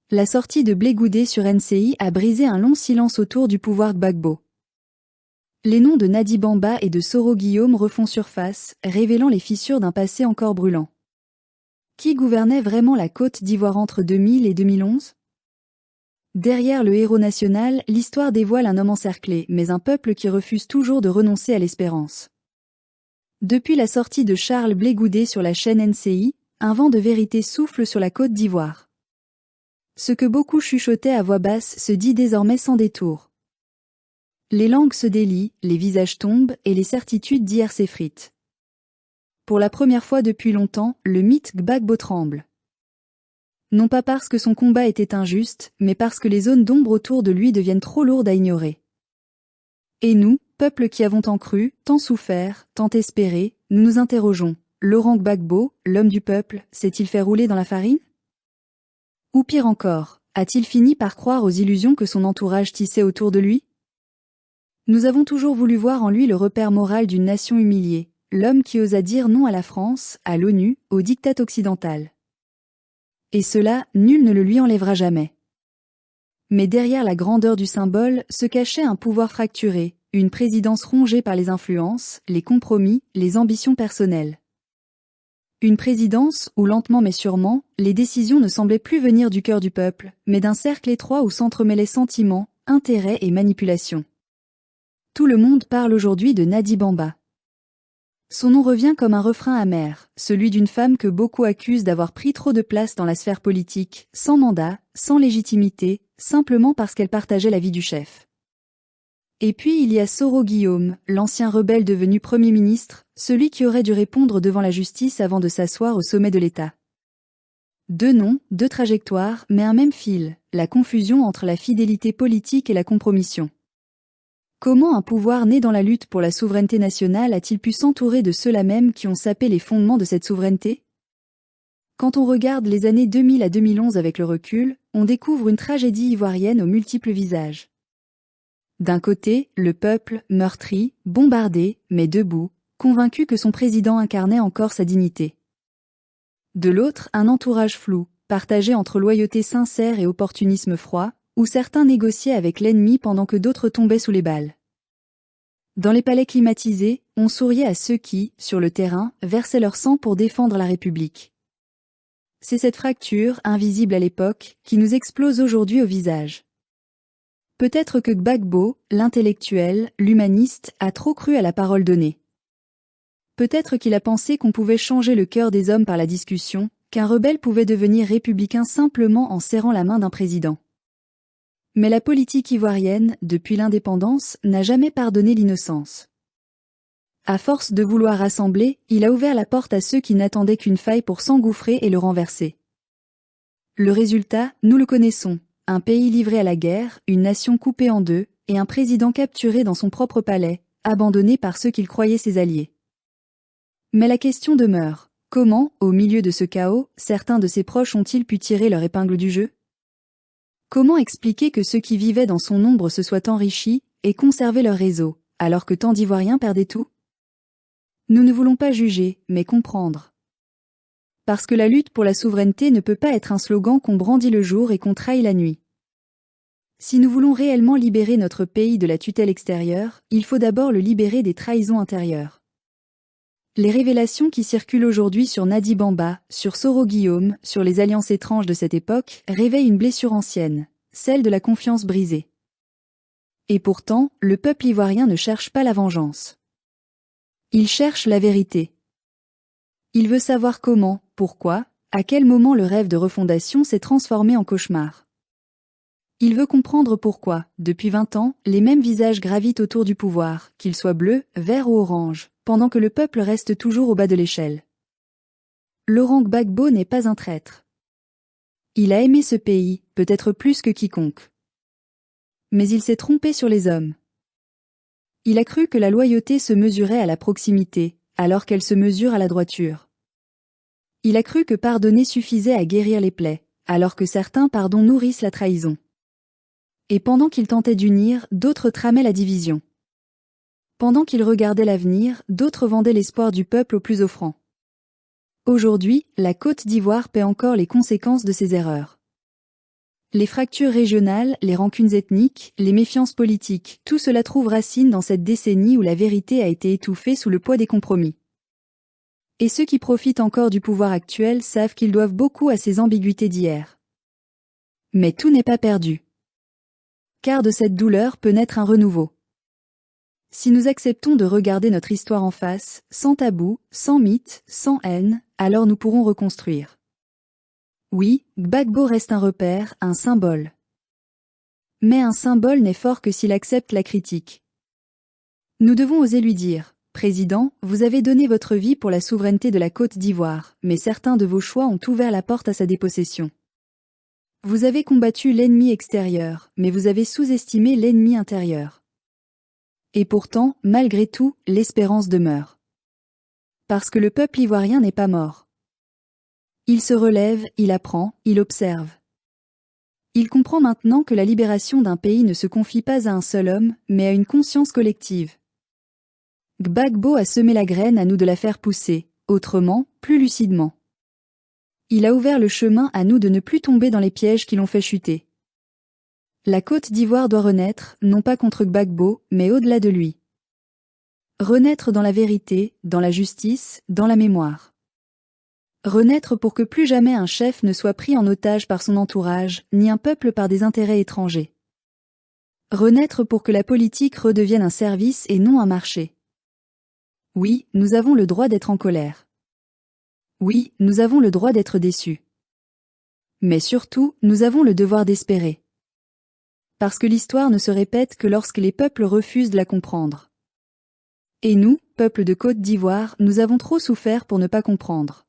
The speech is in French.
La sortie de Blé Goudé sur NCI a brisé un long silence autour du pouvoir Gbagbo. Les noms de Nadi Bamba et de Soro Guillaume refont surface, révélant les fissures d'un passé encore brûlant. Qui gouvernait vraiment la Côte d'Ivoire entre 2000 et 2011 ? Derrière le héros national, l'histoire dévoile un homme encerclé, mais un peuple qui refuse toujours de renoncer à l'espérance. Depuis la sortie de Charles Blé Goudé sur la chaîne NCI, un vent de vérité souffle sur la Côte d'Ivoire. Ce que beaucoup chuchotaient à voix basse se dit désormais sans détour. Les langues se délient, les visages tombent et les certitudes d'hier s'effritent. Pour la première fois depuis longtemps, le mythe Gbagbo tremble. Non pas parce que son combat était injuste, mais parce que les zones d'ombre autour de lui deviennent trop lourdes à ignorer. Et nous, peuple qui avons tant cru, tant souffert, tant espéré, nous nous interrogeons. Laurent Gbagbo, l'homme du peuple, s'est-il fait rouler dans la farine ? Ou pire encore, a-t-il fini par croire aux illusions que son entourage tissait autour de lui ? Nous avons toujours voulu voir en lui le repère moral d'une nation humiliée, l'homme qui osa dire non à la France, à l'ONU, au diktat occidental. Et cela, nul ne le lui enlèvera jamais. Mais derrière la grandeur du symbole se cachait un pouvoir fracturé, une présidence rongée par les influences, les compromis, les ambitions personnelles. Une présidence où lentement mais sûrement, les décisions ne semblaient plus venir du cœur du peuple, mais d'un cercle étroit où s'entremêlaient sentiments, intérêts et manipulations. Tout le monde parle aujourd'hui de Nadi Bamba. Son nom revient comme un refrain amer, celui d'une femme que beaucoup accusent d'avoir pris trop de place dans la sphère politique, sans mandat, sans légitimité, simplement parce qu'elle partageait la vie du chef. Et puis il y a Soro Guillaume, l'ancien rebelle devenu Premier ministre, celui qui aurait dû répondre devant la justice avant de s'asseoir au sommet de l'État. Deux noms, deux trajectoires, mais un même fil, la confusion entre la fidélité politique et la compromission. Comment un pouvoir né dans la lutte pour la souveraineté nationale a-t-il pu s'entourer de ceux-là même qui ont sapé les fondements de cette souveraineté ? Quand on regarde les années 2000 à 2011 avec le recul, on découvre une tragédie ivoirienne aux multiples visages. D'un côté, le peuple, meurtri, bombardé, mais debout, convaincu que son président incarnait encore sa dignité. De l'autre, un entourage flou, partagé entre loyauté sincère et opportunisme froid, où certains négociaient avec l'ennemi pendant que d'autres tombaient sous les balles. Dans les palais climatisés, on souriait à ceux qui, sur le terrain, versaient leur sang pour défendre la République. C'est cette fracture, invisible à l'époque, qui nous explose aujourd'hui au visage. Peut-être que Gbagbo, l'intellectuel, l'humaniste, a trop cru à la parole donnée. Peut-être qu'il a pensé qu'on pouvait changer le cœur des hommes par la discussion, qu'un rebelle pouvait devenir républicain simplement en serrant la main d'un président. Mais la politique ivoirienne, depuis l'indépendance, n'a jamais pardonné l'innocence. À force de vouloir rassembler, il a ouvert la porte à ceux qui n'attendaient qu'une faille pour s'engouffrer et le renverser. Le résultat, nous le connaissons, un pays livré à la guerre, une nation coupée en deux, et un président capturé dans son propre palais, abandonné par ceux qu'il croyait ses alliés. Mais la question demeure, comment, au milieu de ce chaos, certains de ses proches ont-ils pu tirer leur épingle du jeu ? Comment expliquer que ceux qui vivaient dans son ombre se soient enrichis et conservé leur réseau, alors que tant d'Ivoiriens perdaient tout ? Nous ne voulons pas juger, mais comprendre. Parce que la lutte pour la souveraineté ne peut pas être un slogan qu'on brandit le jour et qu'on trahit la nuit. Si nous voulons réellement libérer notre pays de la tutelle extérieure, il faut d'abord le libérer des trahisons intérieures. Les révélations qui circulent aujourd'hui sur Nadi Bamba, sur Soro Guillaume, sur les alliances étranges de cette époque, réveillent une blessure ancienne, celle de la confiance brisée. Et pourtant, le peuple ivoirien ne cherche pas la vengeance. Il cherche la vérité. Il veut savoir comment, pourquoi, à quel moment le rêve de refondation s'est transformé en cauchemar. Il veut comprendre pourquoi, depuis 20 ans, les mêmes visages gravitent autour du pouvoir, qu'ils soient bleus, verts ou oranges, pendant que le peuple reste toujours au bas de l'échelle. Laurent Gbagbo n'est pas un traître. Il a aimé ce pays, peut-être plus que quiconque. Mais il s'est trompé sur les hommes. Il a cru que la loyauté se mesurait à la proximité, alors qu'elle se mesure à la droiture. Il a cru que pardonner suffisait à guérir les plaies, alors que certains pardons nourrissent la trahison. Et pendant qu'il tentait d'unir, d'autres tramaient la division. Pendant qu'il regardait l'avenir, d'autres vendaient l'espoir du peuple au plus offrant. Aujourd'hui, la Côte d'Ivoire paie encore les conséquences de ses erreurs. Les fractures régionales, les rancunes ethniques, les méfiances politiques, tout cela trouve racine dans cette décennie où la vérité a été étouffée sous le poids des compromis. Et ceux qui profitent encore du pouvoir actuel savent qu'ils doivent beaucoup à ces ambiguïtés d'hier. Mais tout n'est pas perdu. Car de cette douleur peut naître un renouveau. Si nous acceptons de regarder notre histoire en face, sans tabou, sans mythe, sans haine, alors nous pourrons reconstruire. Oui, Gbagbo reste un repère, un symbole. Mais un symbole n'est fort que s'il accepte la critique. Nous devons oser lui dire, Président, vous avez donné votre vie pour la souveraineté de la Côte d'Ivoire, mais certains de vos choix ont ouvert la porte à sa dépossession. Vous avez combattu l'ennemi extérieur, mais vous avez sous-estimé l'ennemi intérieur. Et pourtant, malgré tout, l'espérance demeure. Parce que le peuple ivoirien n'est pas mort. Il se relève, il apprend, il observe. Il comprend maintenant que la libération d'un pays ne se confie pas à un seul homme, mais à une conscience collective. Gbagbo a semé la graine, à nous de la faire pousser, autrement, plus lucidement. Il a ouvert le chemin à nous de ne plus tomber dans les pièges qui l'ont fait chuter. La Côte d'Ivoire doit renaître, non pas contre Gbagbo, mais au-delà de lui. Renaître dans la vérité, dans la justice, dans la mémoire. Renaître pour que plus jamais un chef ne soit pris en otage par son entourage, ni un peuple par des intérêts étrangers. Renaître pour que la politique redevienne un service et non un marché. Oui, nous avons le droit d'être en colère. Oui, nous avons le droit d'être déçus. Mais surtout, nous avons le devoir d'espérer. Parce que l'histoire ne se répète que lorsque les peuples refusent de la comprendre. Et nous, peuple de Côte d'Ivoire, nous avons trop souffert pour ne pas comprendre.